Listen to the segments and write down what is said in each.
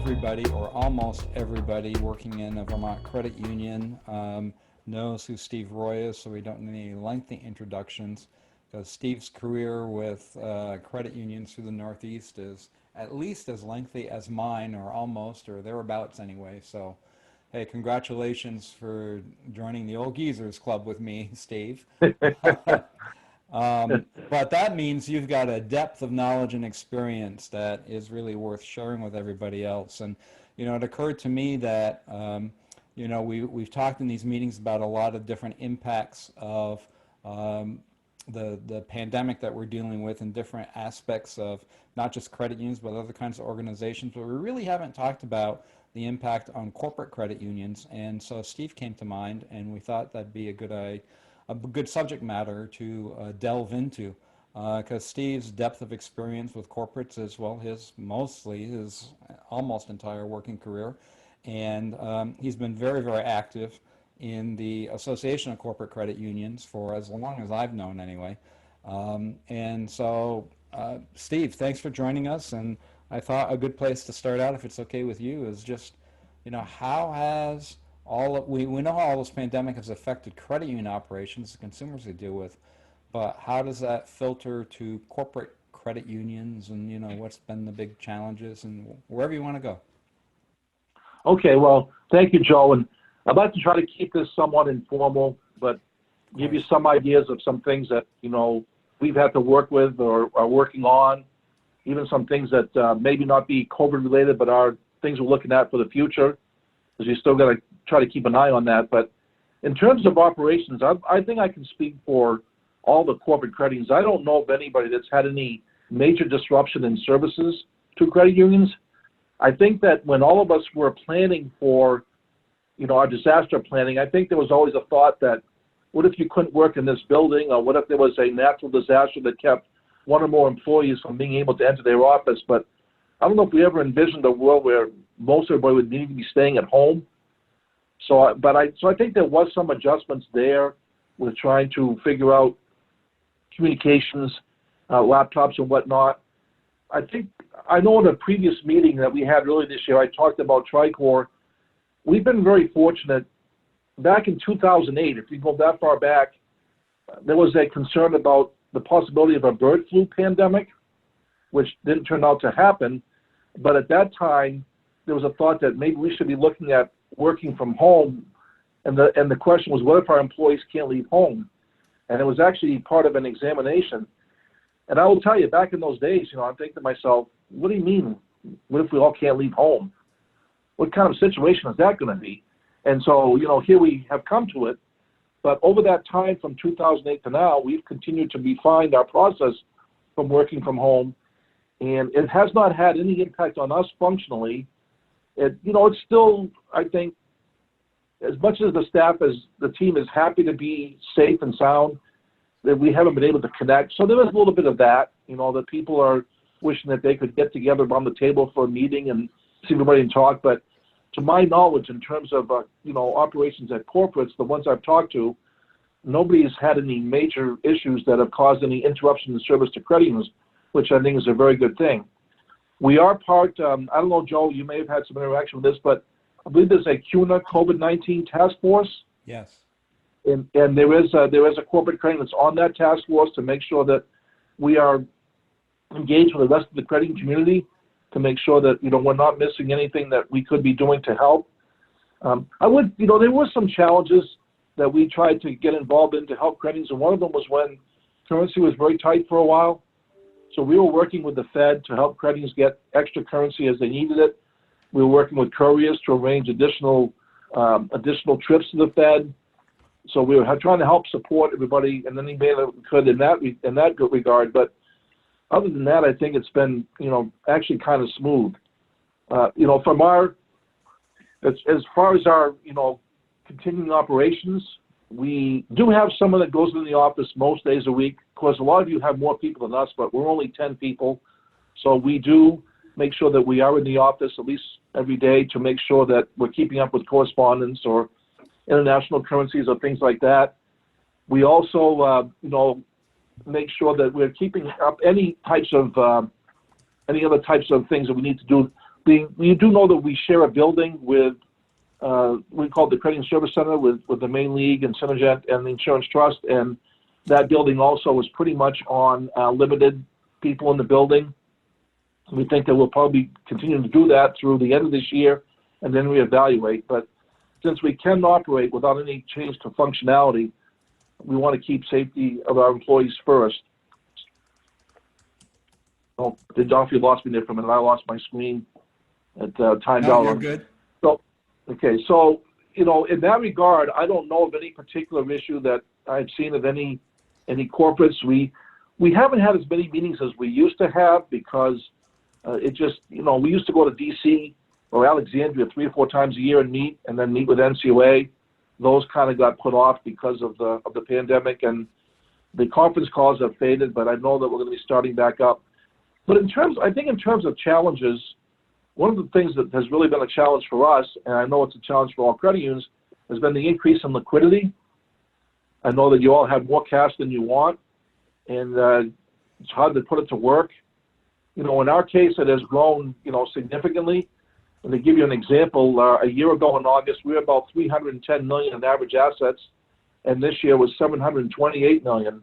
everybody, or almost everybody, working in a Vermont Credit Union knows who Steve Roy is, so we don't need any lengthy introductions, because Steve's career with credit unions through the Northeast is at least as lengthy as mine, or almost, or thereabouts anyway. So, hey, congratulations for joining the Old Geezers Club with me, Steve. But that means you've got a depth of knowledge and experience that is really worth sharing with everybody else. And, it occurred to me that, we've talked in these meetings about a lot of different impacts of the pandemic that we're dealing with in different aspects of not just credit unions, but other kinds of organizations. But we really haven't talked about the impact on corporate credit unions. And so Steve came to mind, and we thought that'd be a good subject matter to delve into, because Steve's depth of experience with corporates is, well, his almost entire working career, and he's been very, very active in the Association of Corporate Credit Unions for as long as I've known anyway. And so, Steve, thanks for joining us, and I thought a good place to start out, if it's okay with you, is just, how has we know how all this pandemic has affected credit union operations, the consumers they deal with, but how does that filter to corporate credit unions, and what's been the big challenges, and wherever you want to go? Okay, well, thank you, Joe, and I'd like to try to keep this somewhat informal, but give you some ideas of some things that we've had to work with or are working on, even some things that maybe not be COVID related, but are things we're looking at for the future, because you still got to try to keep an eye on that. But in terms of operations, I think I can speak for all the corporate credit unions. I don't know of anybody that's had any major disruption in services to credit unions. I think that when all of us were planning for, our disaster planning, I think there was always a thought that, what if you couldn't work in this building, or what if there was a natural disaster that kept one or more employees from being able to enter their office? But I don't know if we ever envisioned a world where most everybody would need to be staying at home. So I think there was some adjustments there with trying to figure out communications, laptops and whatnot. I know in a previous meeting that we had earlier this year, I talked about Tricorp. We've been very fortunate. Back in 2008, if you go that far back, there was a concern about the possibility of a bird flu pandemic, which didn't turn out to happen. But at that time, there was a thought that maybe we should be looking at working from home. And the question was, what if our employees can't leave home? And it was actually part of an examination. And I will tell you, back in those days, I'm thinking to myself, what do you mean? What if we all can't leave home? What kind of situation is that going to be? And so, here we have come to it. But over that time from 2008 to now, we've continued to refine our process from working from home. And it has not had any impact on us functionally. It's still, I think, as much as the team is happy to be safe and sound, that we haven't been able to connect. So there is a little bit of that, that people are wishing that they could get together around the table for a meeting and see everybody and talk. But to my knowledge, in terms of, operations at corporates, the ones I've talked to, nobody's had any major issues that have caused any interruption in service to credit unions, which I think is a very good thing. We are part, I don't know, Joe, you may have had some interaction with this, but I believe there's a CUNA COVID-19 task force. Yes. And there is a corporate credit that's on that task force to make sure that we are engaged with the rest of the credit community to make sure that, we're not missing anything that we could be doing to help. There were some challenges that we tried to get involved in to help credit unions, and one of them was when currency was very tight for a while. So we were working with the Fed to help credit unions get extra currency as they needed it. We were working with couriers to arrange additional trips to the Fed. So we were trying to help support everybody in any way that we could in that regard. But other than that, I think it's been, actually kind of smooth. From as far as our, continuing operations, we do have someone that goes into the office most days a week. Of course, a lot of you have more people than us, but we're only 10 people. So we do make sure that we are in the office at least every day to make sure that we're keeping up with correspondence or international currencies or things like that. We also, make sure that we're keeping up any other types of things that we need to do you do know that we share a building with, we call it the Credit Union Service Center with the Main League and Synergent and the Insurance Trust, and that building also is pretty much on limited people in the building. We think that we'll probably continue to do that through the end of this year and then reevaluate. But since we can operate without any change to functionality, we want to keep safety of our employees first. Oh, Don, if you lost me there for a minute, I lost my screen at timed out. No, you're good. So, okay, so, you know, in that regard, I don't know of any particular issue that I've seen of any corporates. We haven't had as many meetings as we used to have because it just, you know, we used to go to DC or Alexandria 3 or 4 times a year and then meet with NCOA. Those kind of got put off because of the pandemic, and the conference calls have faded, but I know that we're going to be starting back up. But I think in terms of challenges, one of the things that has really been a challenge for us, and I know it's a challenge for all credit unions, has been the increase in liquidity. I know that you all have more cash than you want, and it's hard to put it to work. You know, in our case, it has grown, you know, significantly. And to give you an example, a year ago in August, we were about $310 million in average assets, and this year was $728 million.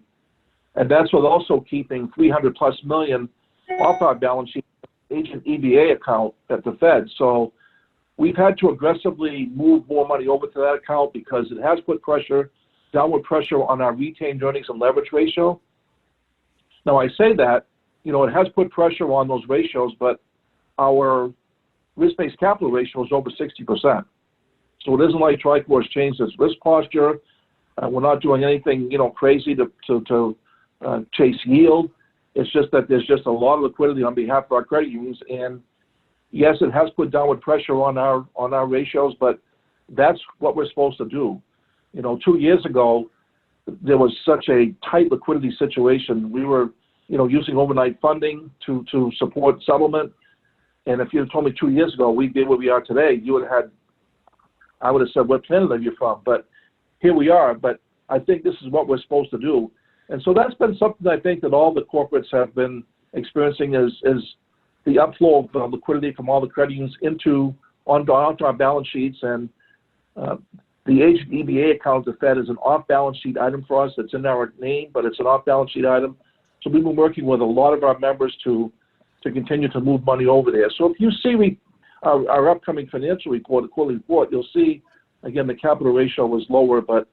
And that's with also keeping $300+ million off our balance sheet agent EBA account at the Fed. So we've had to aggressively move more money over to that account because it has put downward pressure on our retained earnings and leverage ratio. Now I say that, you know, it has put pressure on those ratios, but our risk-based capital ratio is over 60%. So it isn't like Tricorp has changed its risk posture. We're not doing anything, you know, crazy to chase yield. It's just that there's just a lot of liquidity on behalf of our credit unions, and yes, it has put downward pressure on our ratios, but that's what we're supposed to do. You know, 2 years ago, there was such a tight liquidity situation. We were, you know, using overnight funding to support settlement. And if you had told me 2 years ago we'd be where we are today, I would have said, what planet are you from? But here we are. But I think this is what we're supposed to do. And so that's been something I think that all the corporates have been experiencing is the upflow of liquidity from all the credit unions onto our balance sheets. And the agent EBA account at the Fed is an off-balance sheet item for us. It's in our name, but it's an off-balance sheet item. So we've been working with a lot of our members to continue to move money over there. So if you see our upcoming financial report, the quarterly report, you'll see, again, the capital ratio was lower, but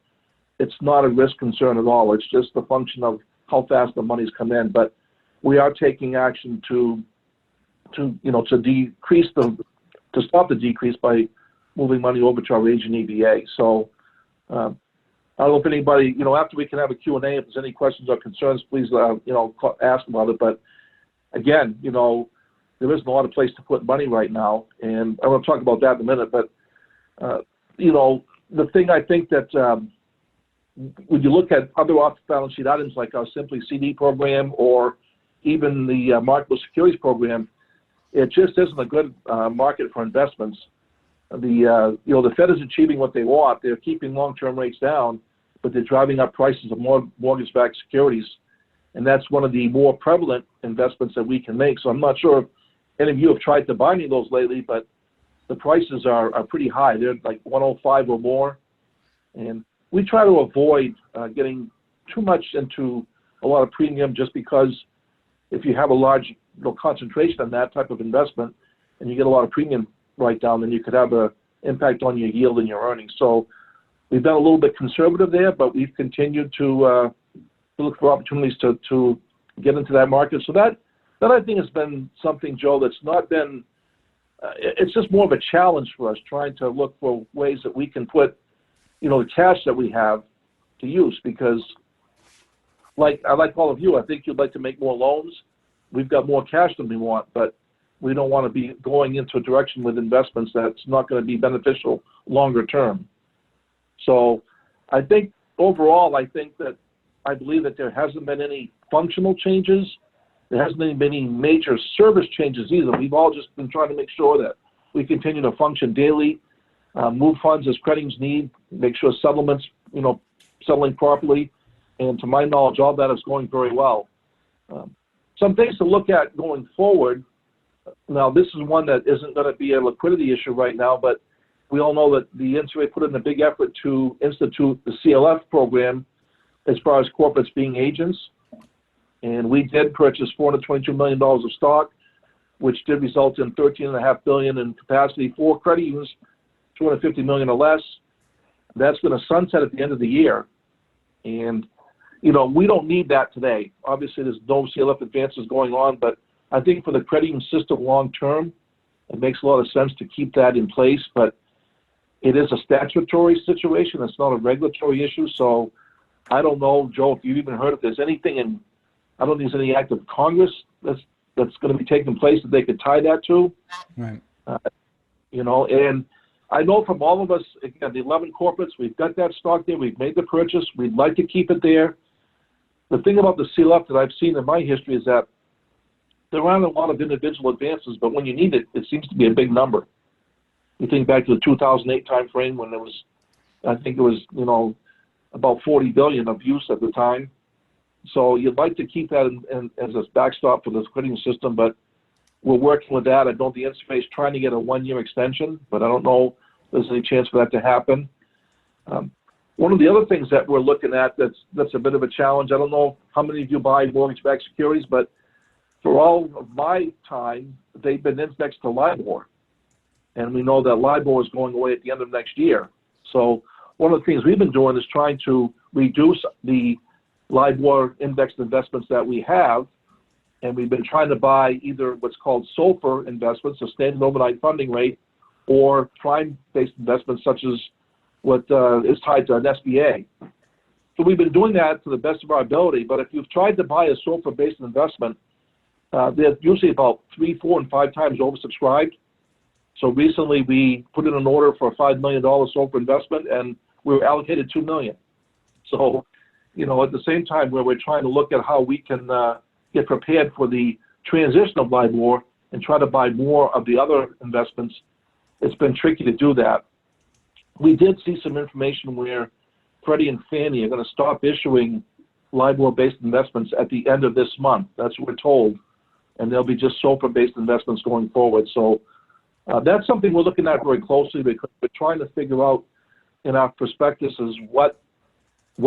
it's not a risk concern at all. It's just a function of how fast the money's come in. But we are taking action to stop the decrease by moving money over to our agent EBA. So I don't know if anybody, you know, after we can have a Q&A, if there's any questions or concerns, please, ask about it. But again, you know, there isn't a lot of place to put money right now, and I want to talk about that in a minute. But, you know, the thing I think that when you look at other off-balance sheet items like our Simply CD program or even the marketable securities program, it just isn't a good market for investments. The Fed is achieving what they want. They're keeping long-term rates down, but they're driving up prices of mortgage-backed securities. And that's one of the more prevalent investments that we can make. So I'm not sure if any of you have tried to buy any of those lately, but the prices are pretty high. They're like 105 or more. And we try to avoid getting too much into a lot of premium, just because if you have a large concentration on that type of investment and you get a lot of premium write down, then you could have an impact on your yield and your earnings. So we've been a little bit conservative there, but we've continued to look for opportunities to get into that market. So that I think has been something, Joe, that's not been, it's just more of a challenge for us, trying to look for ways that we can put, you know, the cash that we have to use, because like all of you, I think you'd like to make more loans. We've got more cash than we want, but we don't want to be going into a direction with investments that's not going to be beneficial longer term. So I think overall, I believe that there hasn't been any functional changes. There hasn't been any major service changes either. We've all just been trying to make sure that we continue to function daily, move funds as credit unions need, make sure settlements, you know, settling properly. And to my knowledge, all that is going very well. Some things to look at going forward Now, this is one that isn't going to be a liquidity issue right now, but we all know that the NCUA put in a big effort to institute the CLF program as far as corporates being agents. And we did purchase $422 million of stock, which did result in $13.5 billion in capacity for credit unions, $250 million or less. That's going to sunset at the end of the year. And, you know, we don't need that today. Obviously, there's no CLF advances going on, but I think for the credit union system long term, it makes a lot of sense to keep that in place. But it is a statutory situation. It's not a regulatory issue. So I don't know, Joe, if you've even heard if there's anything in, I don't think there's any act of Congress that's going to be taking place that they could tie that to. Right. You know, and I know from all of us, again, the 11 corporates, we've got that stock there. We've made the purchase. We'd like to keep it there. The thing about the CLF that I've seen in my history is that there aren't a lot of individual advances, but when you need it, it seems to be a big number. You think back to the 2008 timeframe when there was, I think it was, you know, about 40 billion of use at the time. So you'd like to keep that as a backstop for the liquidity system, but we're working with that. I know the NCUA is trying to get a 1-year extension, but I don't know if there's any chance for that to happen. One of the other things that we're looking at that's a bit of a challenge, I don't know how many of you buy mortgage-backed securities, but for all of my time, they've been indexed to LIBOR. And we know that LIBOR is going away at the end of next year. So one of the things we've been doing is trying to reduce the LIBOR indexed investments that we have, and we've been trying to buy either what's called SOFR investments, a standard overnight funding rate, or prime-based investments such as what is tied to an SBA. So we've been doing that to the best of our ability, but if you've tried to buy a SOFR-based investment, they're usually about 3, 4, and 5 times oversubscribed. So recently we put in an order for a $5 million SOFR investment, and we were allocated $2 million. So, you know, at the same time where we're trying to look at how we can get prepared for the transition of LIBOR and try to buy more of the other investments, it's been tricky to do that. We did see some information where Freddie and Fannie are going to stop issuing LIBOR-based investments at the end of this month. That's what we're told. And there'll be just SOFR-based investments going forward. So that's something we're looking at very closely because we're trying to figure out in our prospectuses what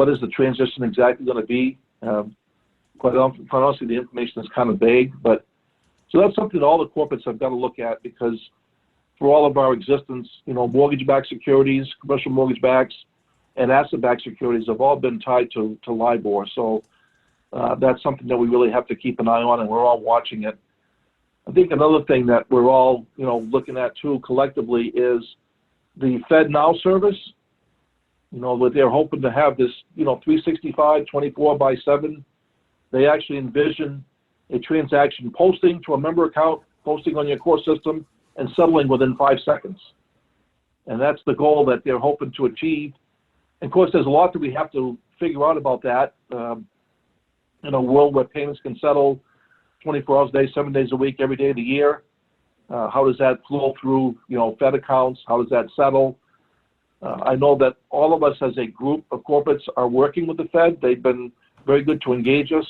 is the transition exactly going to be. Quite honestly, the information is kind of vague, but so that's something all the corporates have got to look at because for all of our existence, you know, mortgage-backed securities, commercial mortgage-backs, and asset-backed securities have all been tied to LIBOR. So that's something that we really have to keep an eye on, and we're all watching it. I think another thing that we're all, you know, looking at too collectively is the FedNow service. You know, what they're hoping to have this, you know, 365, 24/7. They actually envision a transaction posting to a member account, posting on your core system, and settling within 5 seconds. And that's the goal that they're hoping to achieve. And of course, there's a lot that we have to figure out about that. In a world where payments can settle 24 hours a day, 7 days a week, every day of the year, how does that flow through, you know, Fed accounts? How does that settle? I know that all of us as a group of corporates are working with the Fed. They've been very good to engage us,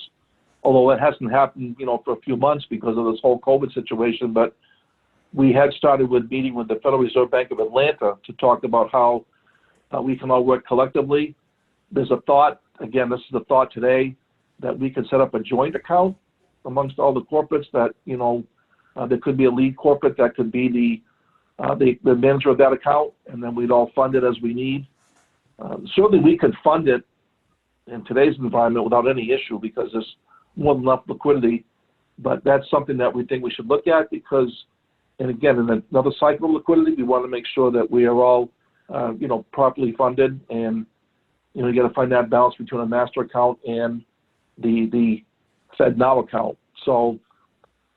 although it hasn't happened, you know, for a few months because of this whole COVID situation. But we had started with meeting with the Federal Reserve Bank of Atlanta to talk about how we can all work collectively. There's a thought, again, this is a thought today, that we could set up a joint account amongst all the corporates that, you know, there could be a lead corporate that could be the manager of that account, and then we'd all fund it as we need. Certainly we could fund it in today's environment without any issue because there's more than enough liquidity, but that's something that we think we should look at because, and again, in another cycle of liquidity, we want to make sure that we are all, you know, properly funded, and, you know, you got to find that balance between a master account and the FedNow account. So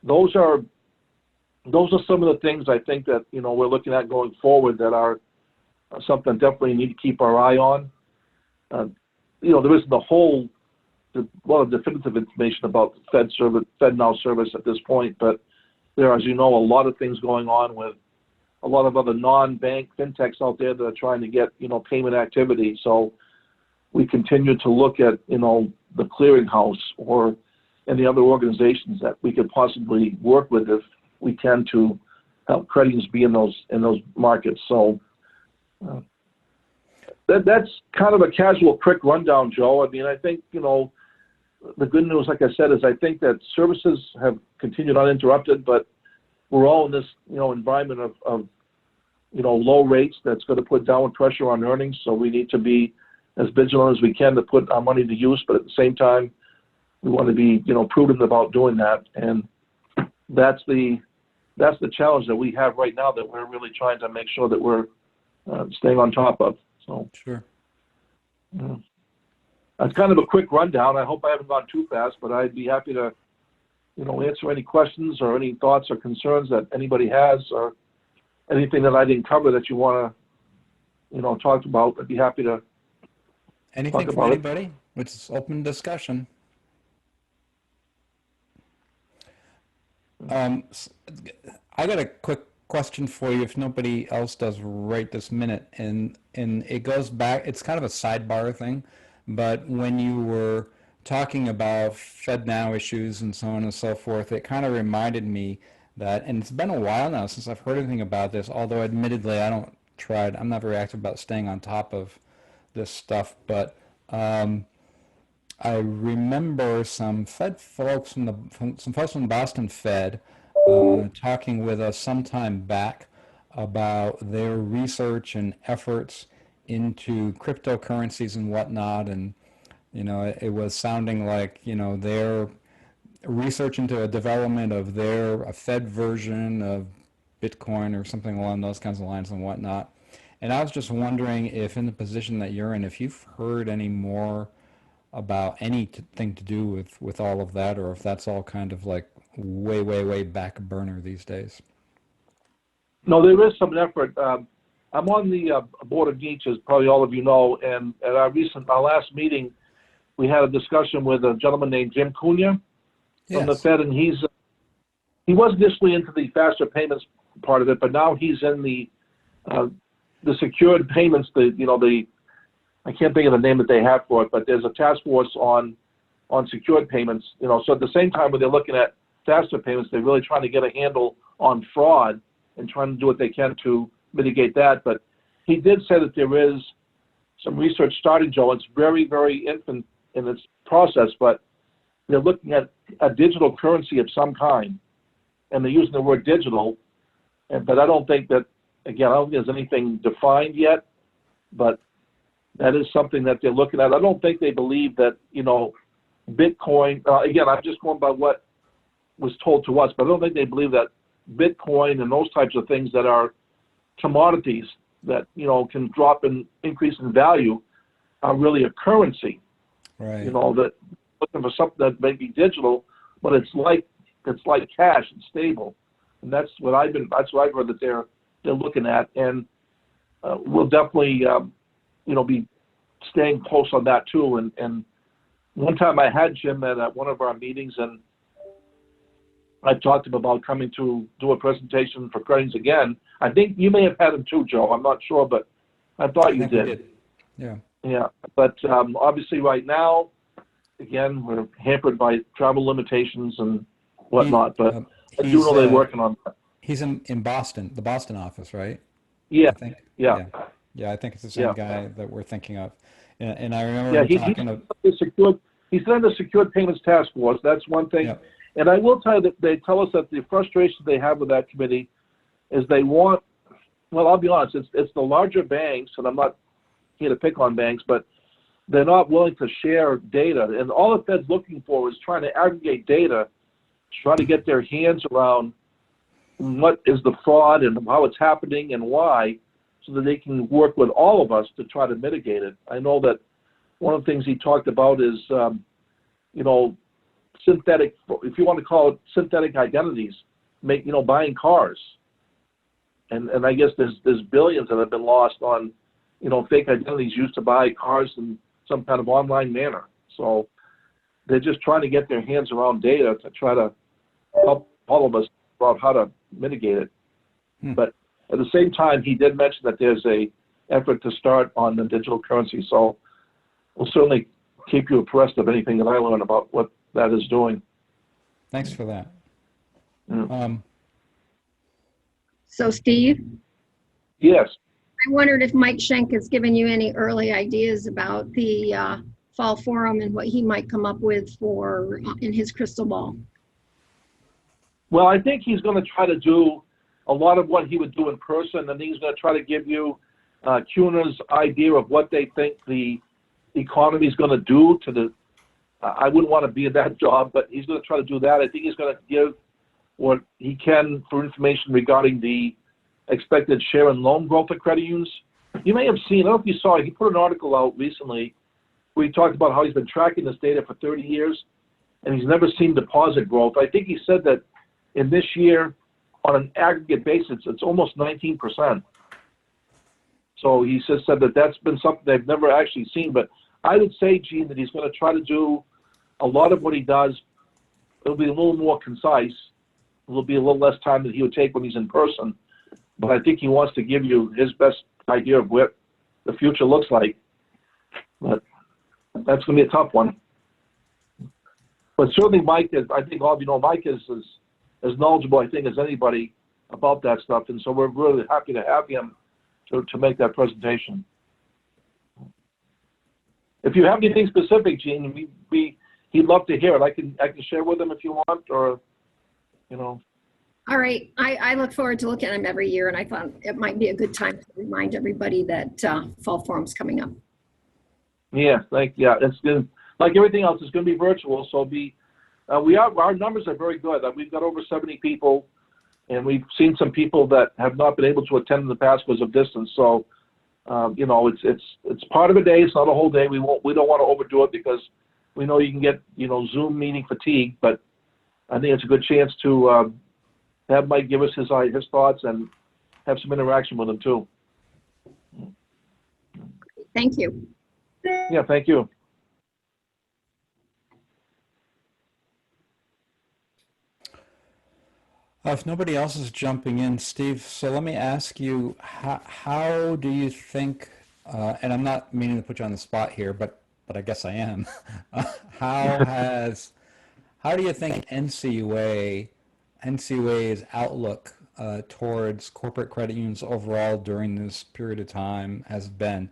those are some of the things I think that, you know, we're looking at going forward that are something definitely need to keep our eye on. You know, there isn't a lot of definitive information about the FedNow service at this point, but there are, as you know, a lot of things going on with a lot of other non-bank fintechs out there that are trying to get, you know, payment activity. So we continue to look at, you know, the clearinghouse or any other organizations that we could possibly work with we can to help credit unions be in those markets. So that's kind of a casual, quick rundown, Joe. I mean, I think, the good news, like I said, is I think that services have continued uninterrupted, but we're all in this, environment of low rates that's going to put downward pressure on earnings. So we need to be as vigilant as we can to put our money to use, but at the same time, we want to be, prudent about doing that. And that's the challenge that we have right now that we're really trying to make sure that we're staying on top of. So sure. Yeah. That's kind of a quick rundown. I hope I haven't gone too fast, but I'd be happy to, answer any questions or any thoughts or concerns that anybody has, or anything that I didn't cover that you want to, talk about. I'd be happy to anything talk from about anybody. It's open discussion. I got a quick question for you, if nobody else does right this minute, and it goes back. It's kind of a sidebar thing, but when you were talking about FedNow issues and so on and so forth, it kind of reminded me that, and it's been a while now since I've heard anything about this, although admittedly I'm not very active about staying on top of this stuff, but I remember some Fed folks some folks from the Boston Fed talking with us some time back about their research and efforts into cryptocurrencies and whatnot, and it was sounding like their research into a development of a Fed version of Bitcoin or something along those kinds of lines and whatnot. And I was just wondering if, in the position that you're in, if you've heard any more about anything to do with all of that, or if that's all kind of like way back burner these days. No, there is some effort. I'm on the board of NEACH, as probably all of you know, and at our last meeting, we had a discussion with a gentleman named Jim Cunha from the Fed, and he was initially into the faster payments part of it, but now he's in the secured payments. I can't think of the name that they have for it, but there's a task force on secured payments. So at the same time when they're looking at faster payments, they're really trying to get a handle on fraud and trying to do what they can to mitigate that. But he did say that there is some research starting, Joe. It's very, very infant in its process, but they're looking at a digital currency of some kind, and they're using the word digital. But I don't think that, again, I don't think there's anything defined yet, but that is something that they're looking at. I don't think they believe that, Bitcoin, again, I'm just going by what was told to us, but I don't think they believe that Bitcoin and those types of things that are commodities that, can drop and increase in value are really a currency. Right. That looking for something that may be digital, but it's like cash and stable. And that's what I've heard that they're looking at. And we'll definitely, be staying close on that too. And one time I had Jim at one of our meetings, and I talked to him about coming to do a presentation for Curtins again. I think you may have had him too, Joe. I'm not sure, but I thought you did. Yeah. Yeah. But obviously right now, again, we're hampered by travel limitations and whatnot, but I do know they're working on that. He's in Boston, the Boston office, right? Yeah. I think. Yeah. Yeah, I think it's the same guy that we're thinking of. And I remember he's on the Secured Payments Task Force. That's one thing. Yep. And I will tell you that they tell us that the frustration they have with that committee is they want, well, I'll be honest, it's the larger banks, and I'm not here to pick on banks, but they're not willing to share data. And all the Fed's looking for is trying to aggregate data, trying to get their hands around what is the fraud and how it's happening and why, so that they can work with all of us to try to mitigate it. I know that one of the things he talked about is, synthetic, if you want to call it synthetic identities, buying cars. And I guess there's billions that have been lost on, fake identities used to buy cars in some kind of online manner. So they're just trying to get their hands around data to try to help all of us about how to mitigate it. But at the same time, he did mention that there's a effort to start on the digital currency. So we'll certainly keep you abreast of anything that I learn about what that is doing. Thanks for that. So Steve, Yes. I wondered if Mike Schenk has given you any early ideas about the fall forum and what he might come up with for in his crystal ball. Well, I think he's going to try to do a lot of what he would do in person, and he's going to try to give you CUNA's idea of what they think the economy is going to do to the. I wouldn't want to be in that job, but he's going to try to do that. I think he's going to give what he can for information regarding the expected share and loan growth of credit unions. You may have seen, I don't know if you saw, he put an article out recently where he talked about how he's been tracking this data for 30 years, and he's never seen deposit growth. I think he said that in this year, on an aggregate basis, it's almost 19%. So he just said that that's been something they've never actually seen. But I would say, Gene, that he's going to try to do a lot of what he does. It'll be a little more concise. It'll be a little less time that he would take when he's in person. But I think he wants to give you his best idea of what the future looks like. But that's going to be a tough one. But certainly Mike is, I think all of you know, Mike is as knowledgeable, I think, as anybody about that stuff. And so we're really happy to have him to make that presentation. If you have anything specific, Gene, he'd love to hear it. I can share with him if you want, or, you know. All right, I look forward to looking at them every year, and I thought it might be a good time to remind everybody that fall forum's coming up. Yeah, it's good. Like everything else, it's going to be virtual, so our numbers are very good. We've got over 70 people, and we've seen some people that have not been able to attend in the past because of distance. So, you know, it's part of a day. It's not a whole day. We don't want to overdo it because we know you can get, you know, Zoom meeting fatigue. But I think it's a good chance to have Mike give us his thoughts and have some interaction with him too. Thank you. Yeah, thank you. If nobody else is jumping in, Steve, so let me ask you, how do you think, and I'm not meaning to put you on the spot here, but I guess I am, how do you think NCUA's outlook towards corporate credit unions overall during this period of time has been?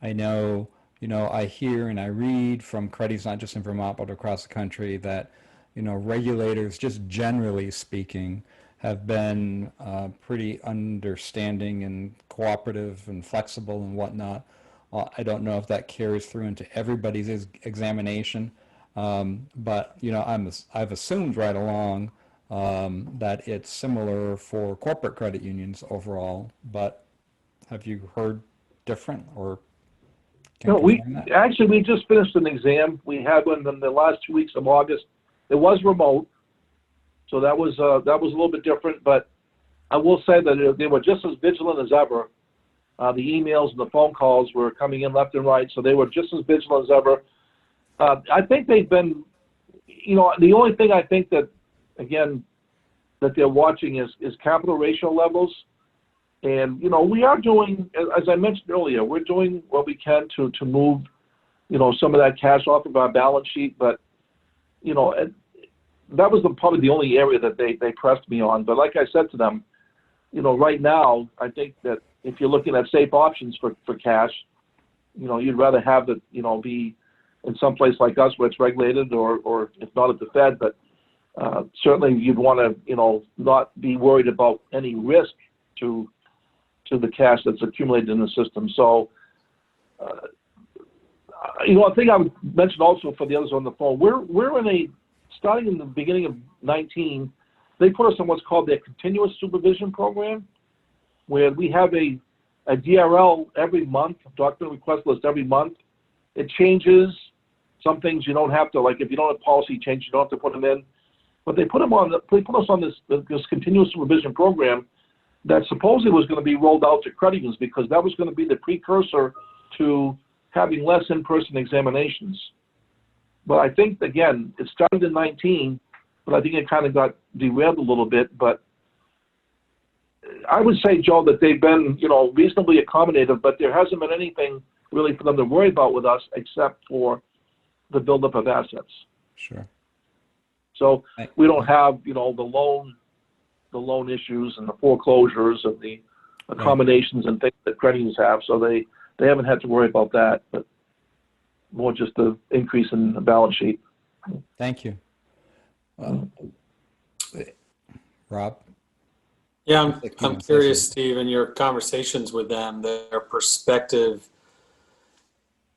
I know, you know, I hear and I read from credits, not just in Vermont, but across the country, that, you know, regulators, just generally speaking, have been pretty understanding and cooperative and flexible and whatnot. I don't know if that carries through into everybody's examination, but, you know, I've assumed right along that it's similar for corporate credit unions overall, but have you heard different, or No, we just finished an exam. We had one in the last 2 weeks of August. It was remote, so that was a little bit different. But I will say that they were just as vigilant as ever. The emails and the phone calls were coming in left and right, so they were just as vigilant as ever. I think they've been, you know, the only thing I think that, again, that they're watching is capital ratio levels. And, you know, we are doing, as I mentioned earlier, we're doing what we can to move, you know, some of that cash off of our balance sheet. But, you know, that was probably the only area that they pressed me on. But like I said to them, you know, right now, I think that if you're looking at safe options for cash, you know, you'd rather have it, you know, be in some place like us where it's regulated, or if not at the Fed. But certainly you'd want to, you know, not be worried about any risk to the cash that's accumulated in the system. So, you know, I think I would mention also for the others on the phone, we're in starting in the beginning of 19, they put us on what's called their continuous supervision program, where we have a DRL every month, document request list every month. It changes. Some things you don't have to, like if you don't have policy change, you don't have to put them in. But they put us on this continuous supervision program that supposedly was going to be rolled out to credit unions, because that was going to be the precursor to having less in-person examinations. But I think, again, it started in 19, but I think it kind of got derailed a little bit. But I would say, Joe, that they've been, you know, reasonably accommodative, but there hasn't been anything really for them to worry about with us except for the buildup of assets. Sure. So we don't have, you know, the loan the loan issues and the foreclosures and the accommodations and things that credit unions have, so they haven't had to worry about that, but more just the increase in the balance sheet. Thank you. Rob? Yeah, I'm curious, Steve, in your conversations with them, their perspective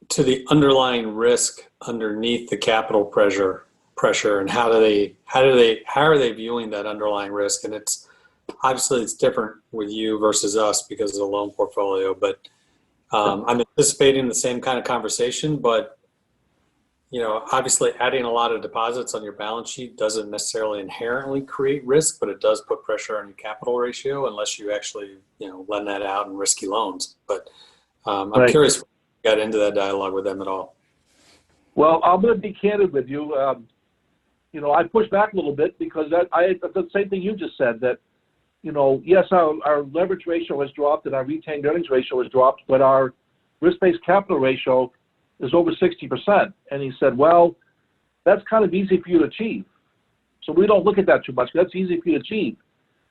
to the underlying risk underneath the capital pressure, and how are they viewing that underlying risk? And it's obviously it's different with you versus us because of the loan portfolio, but I'm anticipating the same kind of conversation, but you know, obviously adding a lot of deposits on your balance sheet doesn't necessarily inherently create risk, but it does put pressure on your capital ratio unless you actually, you know, lend that out in risky loans. But I'm curious if you got into that dialogue with them at all. Well, I'm going to be candid with you. You know, I pushed back a little bit because the same thing you just said, that, you know, yes, our leverage ratio has dropped and our retained earnings ratio has dropped, but our risk-based capital ratio is over 60%. And he said, well, that's kind of easy for you to achieve. So we don't look at that too much. That's easy for you to achieve.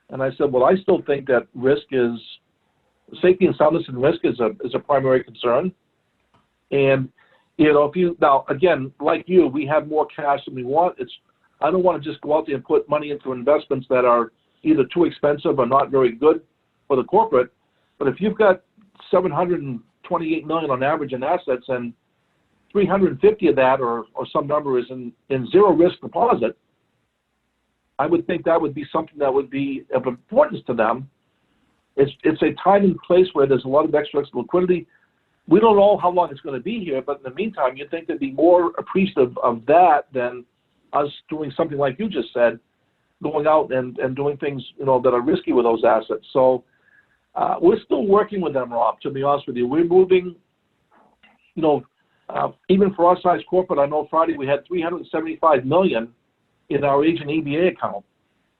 And I said, well, I still think that safety and soundness and risk is a primary concern. And, you know, now, again, like you, we have more cash than we want. I don't want to just go out there and put money into investments that are either too expensive or not very good for the corporate. But if you've got $728 million on average in assets and 350 of that or some number is in zero risk deposit, I would think that would be something that would be of importance to them. It's a time and place where there's a lot of extra liquidity. We don't know how long it's going to be here, but in the meantime, you'd think they'd be more appreciative of that than us doing something like you just said, going out and doing things, you know, that are risky with those assets. So we're still working with them, Rob, to be honest with you. We're moving, you know, even for our size corporate, I know Friday we had $375 million in our agent EBA account,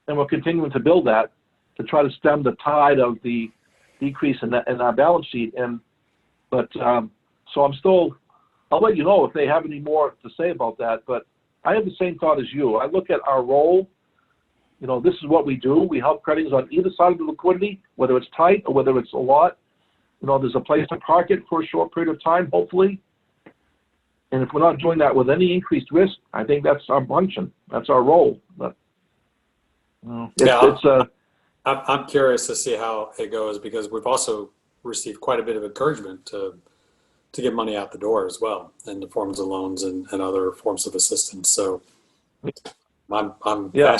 and we're continuing to build that to try to stem the tide of the decrease in our balance sheet. So I'll let you know if they have any more to say about that, but I have the same thought as you. I look at our role, you know, this is what we do. We help credit unions on either side of the liquidity, whether it's tight or whether it's a lot. You know, there's a place to park it for a short period of time, hopefully. And if we're not doing that with any increased risk, I think that's our function. That's our role. But I'm curious to see how it goes, because we've also received quite a bit of encouragement to get money out the door as well in the forms of loans and other forms of assistance. So I'm fascinated to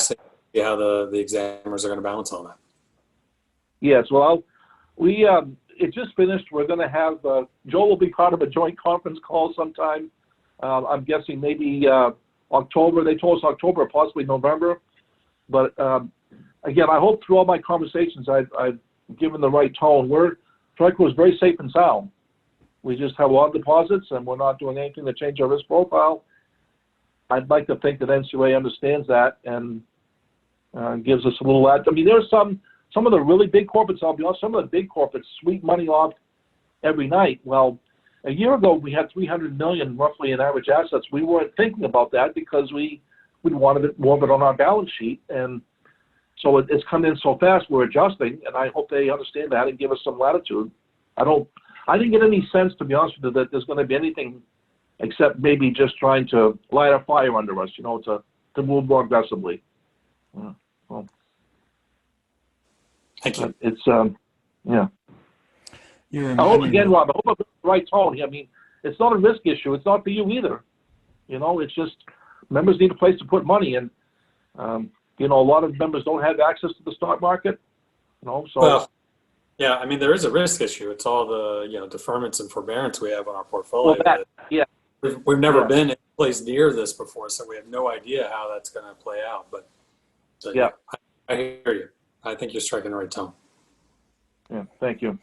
see how the examiners are going to balance all that. Yes, well, it just finished. We're going to have, Joe will be part of a joint conference call sometime. I'm guessing maybe October. They told us October, possibly November. But again, I hope through all my conversations I've given the right tone. Tricorp is very safe and sound. We just have a lot of deposits, and we're not doing anything to change our risk profile. I'd like to think that NCUA understands that and gives us a little edge. I mean, there's some of the really big corporates, I'll be honest, some of the big corporates sweep money off every night. Well, a year ago, we had $300 million roughly in average assets. We weren't thinking about that because we wanted more of it on our balance sheet. And so it's come in so fast, we're adjusting, and I hope they understand that and give us some latitude. I didn't get any sense, to be honest with you, that there's going to be anything except maybe just trying to light a fire under us, you know, to move more aggressively. Well, thank you. It's, yeah. I hope, again, Rob, I hope I'm the right tone. I mean, it's not a risk issue. It's not for you either. You know, it's just members need a place to put money in. You know, a lot of members don't have access to the stock market, you know, so. Well, yeah, I mean, there is a risk issue. It's all the, you know, deferments and forbearance we have on our portfolio. Yeah. We've never been in a place near this before, so we have no idea how that's going to play out. But so, yeah, I hear you. I think you're striking the right tone. Yeah, thank you.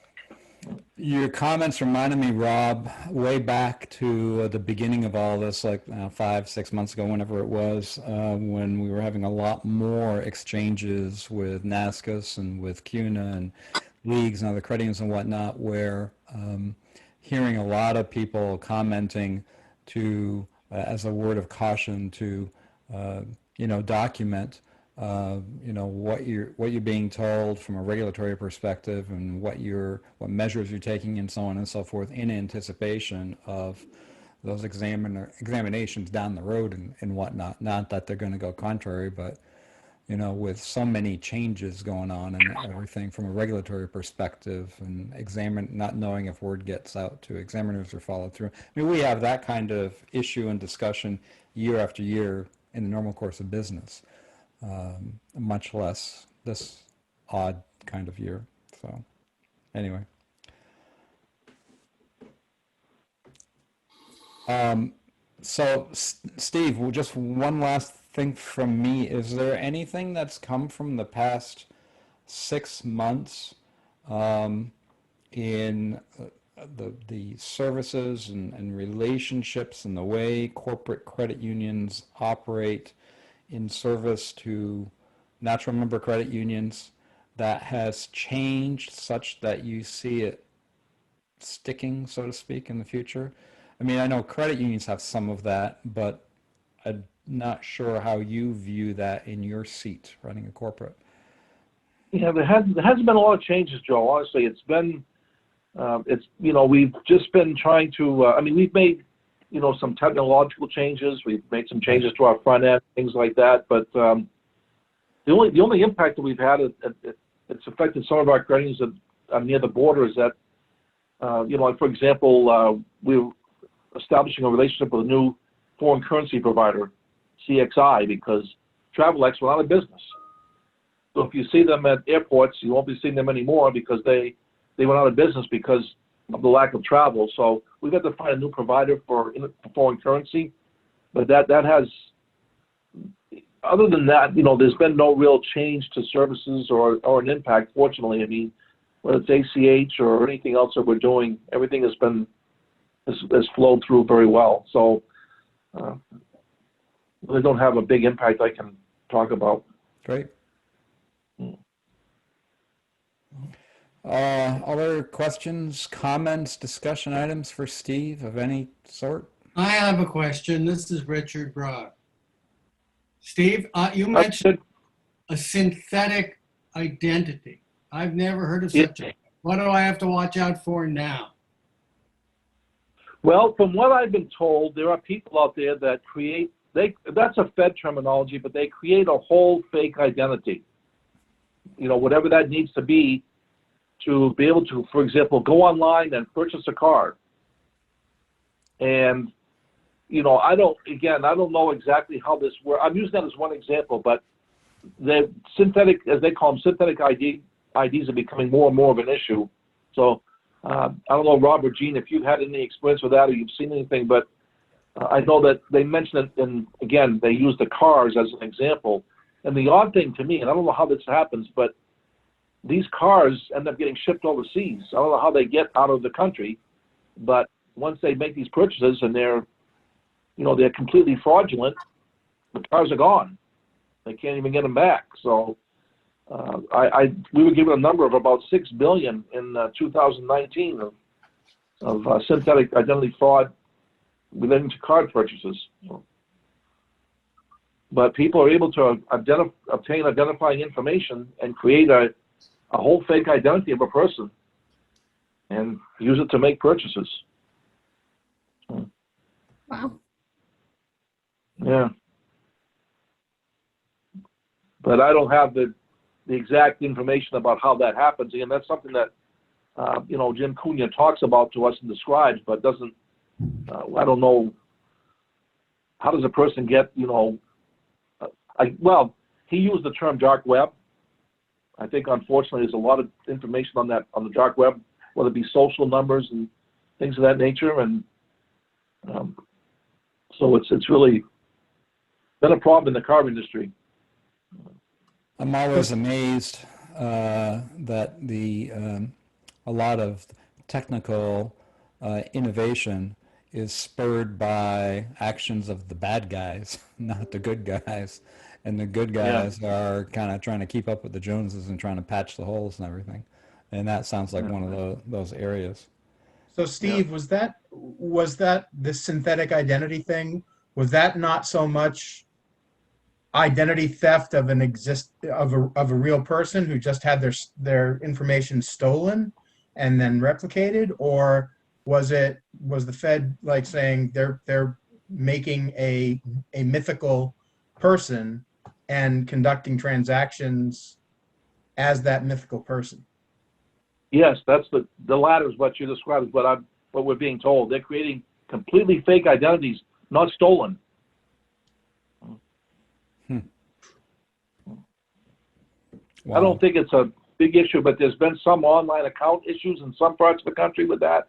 Your comments reminded me, Rob, way back to the beginning of all this, like 5-6 months ago, whenever it was, when we were having a lot more exchanges with NASCUS and with CUNA and leagues and other credit unions and whatnot, where hearing a lot of people commenting to, as a word of caution, to, you know, document you know, what you're being told from a regulatory perspective, and what measures you're taking, and so on and so forth, in anticipation of those examinations down the road and whatnot. Not that they're going to go contrary, but you know, with so many changes going on and everything from a regulatory perspective, and not knowing if word gets out to examiners or followed through. I mean, we have that kind of issue and discussion year after year in the normal course of business, much less this odd kind of year. So anyway. So Steve, just one last thing from me. Is there anything that's come from the past 6 months in the services and relationships and the way corporate credit unions operate in service to natural member credit unions that has changed such that you see it sticking, so to speak, in the future? I mean, I know credit unions have some of that, but I'm not sure how you view that in your seat running a corporate. Yeah, there hasn't been a lot of changes, Joe. Honestly, it's been, you know, we've just been trying to, I mean, we've made, you know, some technological changes. We've made some changes to our front end, things like that. But the only impact that we've had, it's affected some of our credit unions that are near the border, is that, you know, like for example, we're establishing a relationship with a new foreign currency provider, CXI, because Travelex went out of business. So if you see them at airports, you won't be seeing them anymore because they went out of business because of the lack of travel. So we've got to find a new provider for foreign currency. But that has, other than that, you know, there's been no real change to services or an impact, fortunately. I mean, whether it's ACH or anything else that we're doing, everything has flowed through very well. So they don't have a big impact I can talk about. Great. Other questions, comments, discussion items for Steve of any sort? I have a question. This is Richard Broad. Steve, you mentioned a synthetic identity. I've never heard of such a. What do I have to watch out for now? Well, from what I've been told, there are people out there that create, that's a Fed terminology, but they create a whole fake identity. You know, whatever that needs to be to be able to, for example, go online and purchase a car. And, you know, I don't know exactly how this works. I'm using that as one example, but the synthetic, as they call them, synthetic IDs are becoming more and more of an issue. So I don't know, Rob or Gene, if you've had any experience with that or you've seen anything, but I know that they mentioned it, and again, they use the cars as an example. And the odd thing to me, and I don't know how this happens, but these cars end up getting shipped overseas. I don't know how they get out of the country, but once they make these purchases and they're completely fraudulent, the cars are gone. They can't even get them back. So we were given a number of about $6 billion in 2019 of synthetic identity fraud relating to card purchases. But people are able to obtain identifying information and create a whole fake identity of a person and use it to make purchases. Wow. Yeah. But I don't have the exact information about how that happens. Again, that's something that, Jim Cunha talks about to us and describes, but doesn't, I don't know, how does a person get, he used the term dark web. I think, unfortunately, there's a lot of information on the dark web, whether it be social numbers and things of that nature. And so it's really been a problem in the car industry. I'm always amazed that a lot of technical innovation is spurred by actions of the bad guys, not the good guys. And the good guys are kind of trying to keep up with the Joneses and trying to patch the holes and everything. And that sounds like one of those areas. So Steve, was that the synthetic identity thing? Was that not so much identity theft of a real person who just had their information stolen and then replicated, or was the Fed like saying they're making a mythical person and conducting transactions as that mythical person? Yes, that's the latter is what you described, is what we're being told. They're creating completely fake identities, not stolen. Wow. I don't think it's a big issue, but there's been some online account issues in some parts of the country with that.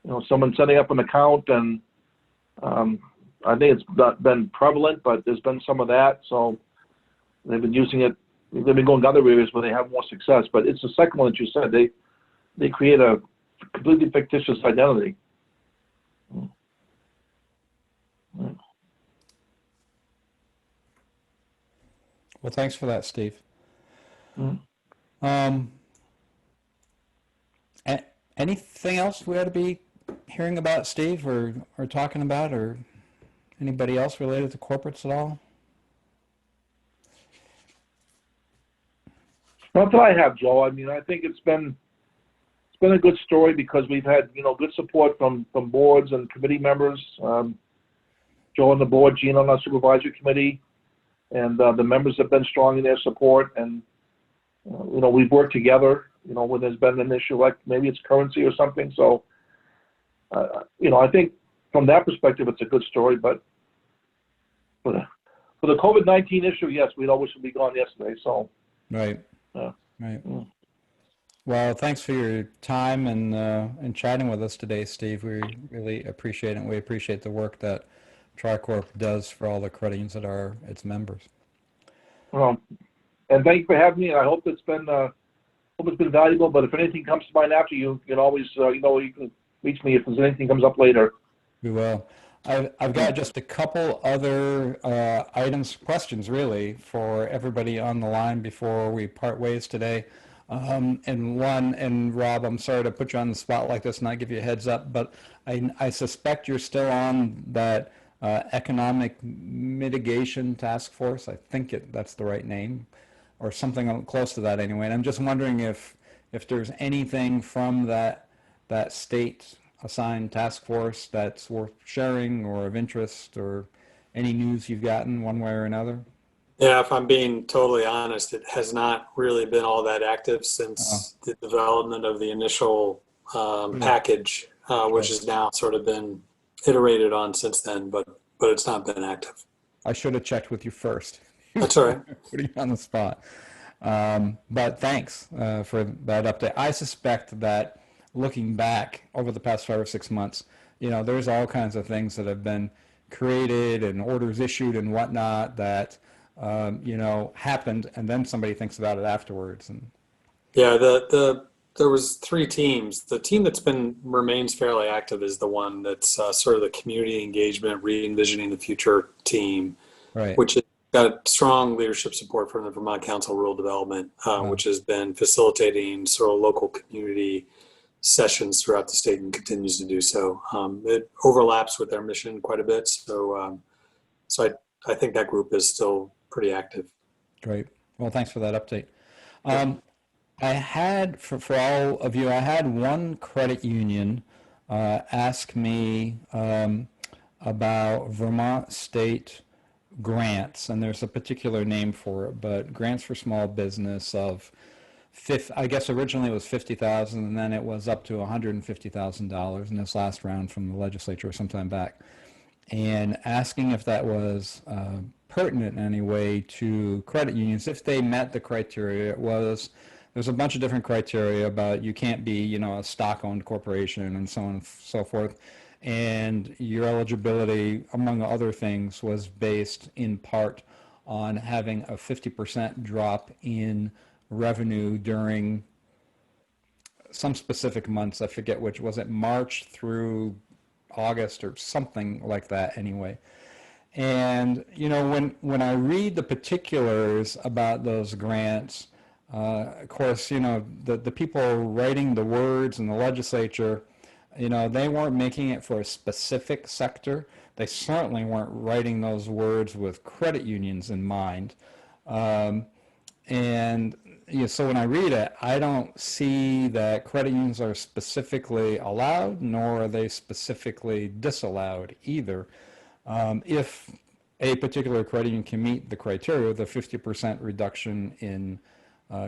You know, someone setting up an account, and I think it's not been prevalent, but there's been some of that. So they've been using it. They've been going to other areas where they have more success. But it's the second one that you said. They create a completely fictitious identity. Well, thanks for that, Steve. Mm-hmm. Anything else we ought to be hearing about, Steve, or talking about, or anybody else related to corporates at all? Not that I have, Joe. I mean, I think it's been a good story because we've had, you know, good support from boards and committee members. Joe on the board, Gene on our supervisory committee, and the members have been strong in their support. And you know, we've worked together. You know, when there's been an issue like maybe it's currency or something. So, you know, I think from that perspective, it's a good story. But for the COVID-19 issue, yes, we'd always be gone yesterday. So, Right. Yeah. Right. Well, thanks for your time and chatting with us today, Steve. We really appreciate it. We appreciate the work that Tricorp does for all the credit unions that are its members. Well, and thank you for having me. I hope it's been valuable. But if anything comes to mind after, you can always you know, you can reach me if there's anything comes up later. We will. I've got just a couple other questions really for everybody on the line before we part ways today. And Rob, I'm sorry to put you on the spot like this and not give you a heads up, but I suspect you're still on that economic mitigation task force. I think that's the right name, or something close to that anyway. And I'm just wondering if there's anything from that state assigned task force that's worth sharing or of interest, or any news you've gotten one way or another. Yeah, if I'm being totally honest, it has not really been all that active since the development of the initial package, which has now sort of been iterated on since then, but it's not been active. I should have checked with you first. That's all right. Putting you on the spot. But thanks for that update. I suspect that looking back over the past 5 or 6 months, you know, there's all kinds of things that have been created and orders issued and whatnot that you know, happened, and then somebody thinks about it afterwards. And yeah, there was 3 teams. The team that's remains fairly active is the one that's sort of the community engagement, re-envisioning the future team, right, which has got strong leadership support from the Vermont Council of Rural Development, which has been facilitating sort of local community sessions throughout the state and continues to do so. It overlaps with their mission quite a bit, so I think that group is still pretty active. Great. Well, thanks for that update. I had, for all of you, I had one credit union ask me about Vermont state grants, and there's a particular name for it, but grants for small business of, I guess originally it was $50,000, and then it was up to $150,000 in this last round from the legislature sometime back, and asking if that was pertinent in any way to credit unions if they met the criteria. There's a bunch of different criteria about you can't be, you know, a stock-owned corporation and so on and so forth, and your eligibility, among other things, was based in part on having a 50% drop in revenue during some specific months. I forget which. Was it March through August or something like that anyway? And you know, when I read the particulars about those grants, of course, you know, the people writing the words in the legislature, they weren't making it for a specific sector. They certainly weren't writing those words with credit unions in mind. And so when I read it, I don't see that credit unions are specifically allowed, nor are they specifically disallowed either. If a particular credit union can meet the criteria, the 50% reduction in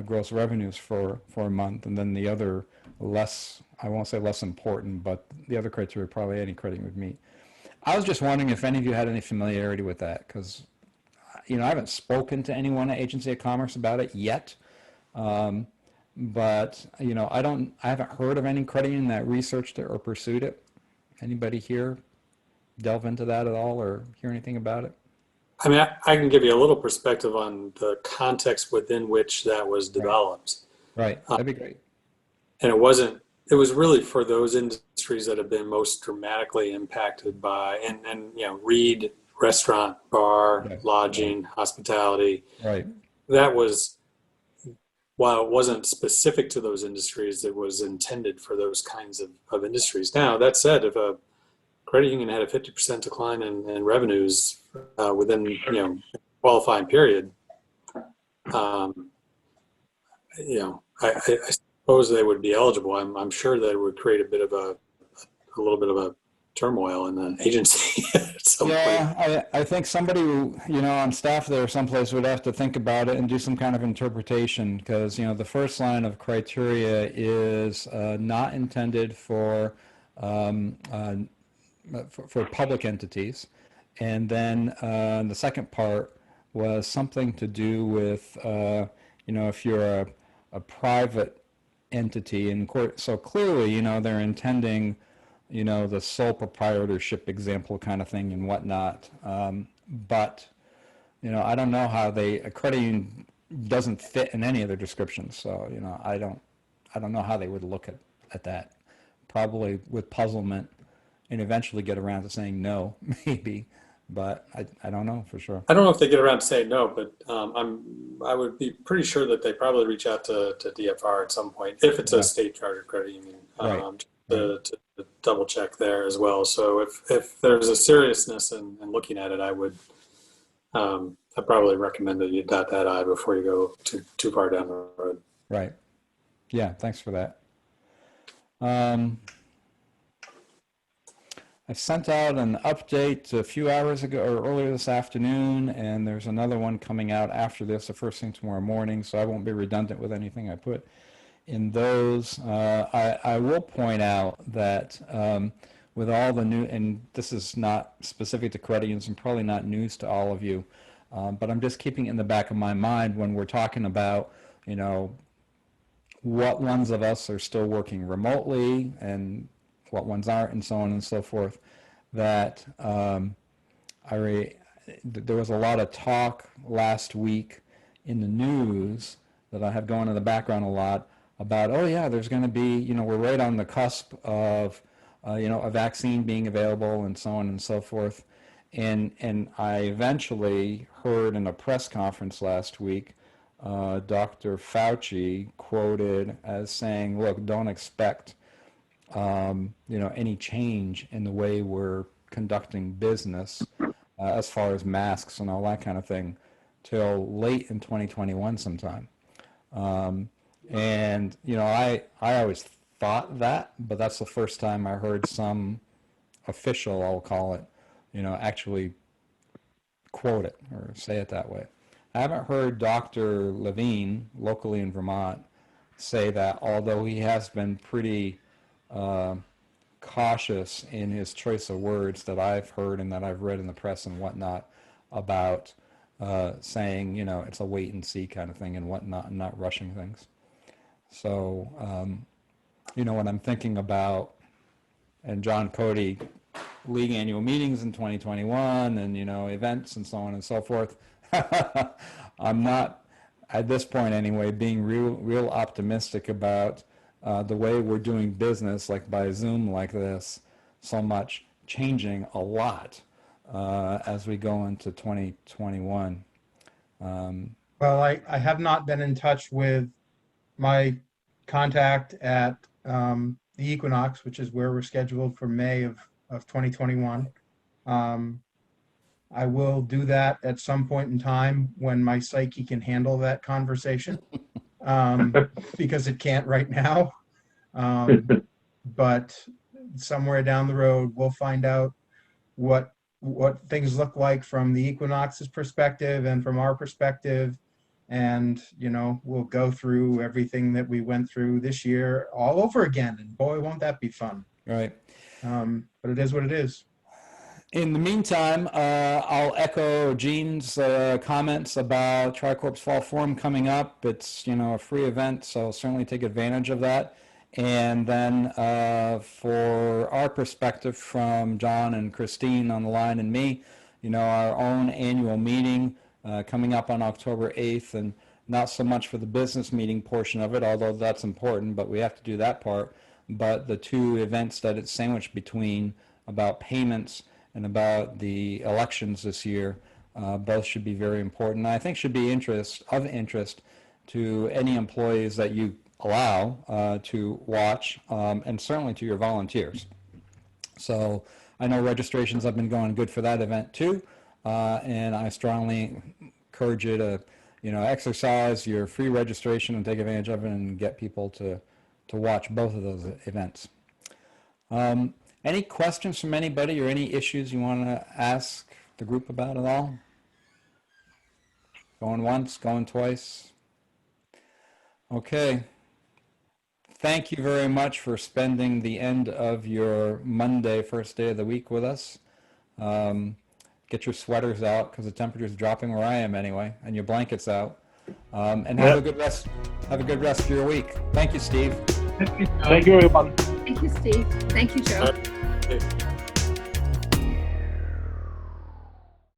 gross revenues for a month, and then the other less, I won't say less important, but the other criteria probably any credit union would meet. I was just wondering if any of you had any familiarity with that, because I haven't spoken to anyone at Agency of Commerce about it yet, but I haven't heard of any credit union that researched it or pursued it. Anybody here delve into that at all or hear anything about it? I mean, I can give you a little perspective on the context within which that was developed. Right, that'd be great. And it was really for those industries that have been most dramatically impacted by, and read restaurant, bar, Right. lodging, hospitality. Right. That was, while it wasn't specific to those industries, it was intended for those kinds of industries. Now, that said, if a credit union had a 50% decline in revenues within qualifying period, I suppose they would be eligible. I'm sure that it would create a little bit of a turmoil in the agency at some point. I think somebody on staff there someplace would have to think about it and do some kind of interpretation, because the first line of criteria is not intended for public entities, and then the second part was something to do with if you're a private entity in court. So clearly they're intending the sole proprietorship example kind of thing and whatnot. But I don't know how a credit union doesn't fit in any of their descriptions. So I don't know how they would look at that. Probably with puzzlement, and eventually get around to saying no, maybe. But I don't know for sure. I don't know if they get around to saying no, but I would be pretty sure that they probably reach out to DFR at some point if it's a state chartered credit union. Right. To double check there as well. So if there's a seriousness in looking at it, I probably recommend that you dot that I before you go too far down the road. Right. Yeah. Thanks for that. I sent out an update a few hours ago or earlier this afternoon, and there's another one coming out after this, the first thing tomorrow morning, so I won't be redundant with anything I put in those. I will point out that with all the new, and this is not specific to credit unions and probably not news to all of you, but I'm just keeping it in the back of my mind when we're talking about, what ones of us are still working remotely and what ones aren't, and so on and so forth, that there was a lot of talk last week in the news that I have going in the background a lot about, oh yeah, there's going to be, we're right on the cusp of, a vaccine being available and so on and so forth. And I eventually heard in a press conference last week, Dr. Fauci quoted as saying, look, don't expect any change in the way we're conducting business as far as masks and all that kind of thing till late in 2021 sometime. And I always thought that, but that's the first time I heard some official, I'll call it, actually quote it or say it that way. I haven't heard Dr. Levine, locally in Vermont, say that, although he has been pretty cautious in his choice of words that I've heard and that I've read in the press and whatnot about saying, it's a wait and see kind of thing and whatnot, and not rushing things. So, when I'm thinking about, and John Cody, league annual meetings in 2021 and, events and so on and so forth, I'm not, at this point anyway, being real optimistic about the way we're doing business, like by Zoom like this, so much changing a lot as we go into 2021. Well, I have not been in touch with my contact at the equinox, which is where we're scheduled for May of 2021. I will do that at some point in time when my psyche can handle that conversation, because it can't right now. But somewhere down the road, we'll find out what things look like from the equinox's perspective and from our perspective. And, you know, we'll go through everything that we went through this year all over again. And boy, won't that be fun. Right. But it is what it is. In the meantime, I'll echo Gene's comments about Tricorp's Fall Forum coming up. It's, you know, a free event, so certainly take advantage of that. And then for our perspective from John and Christine on the line and me, you know, our own annual meeting coming up on October 8th, and not so much for the business meeting portion of it, although that's important, but we have to do that part. But the two events that it's sandwiched between about payments and about the elections this year, both should be very important. I think should be of interest to any employees that you allow to watch, and certainly to your volunteers. So I know registrations have been going good for that event too, and I strongly encourage you to, you know, exercise your free registration and take advantage of it and get people to watch both of those events. Any questions from anybody or any issues you want to ask the group about at all? Going once, going twice? Okay. Thank you very much for spending the end of your Monday, first day of the week with us. Get your sweaters out because the temperature's dropping where I am anyway, and your blankets out. And have a good rest. Have a good rest of your week. Thank you, Steve. Thank you, everyone. Thank you, Steve. Thank you, Joe. Okay.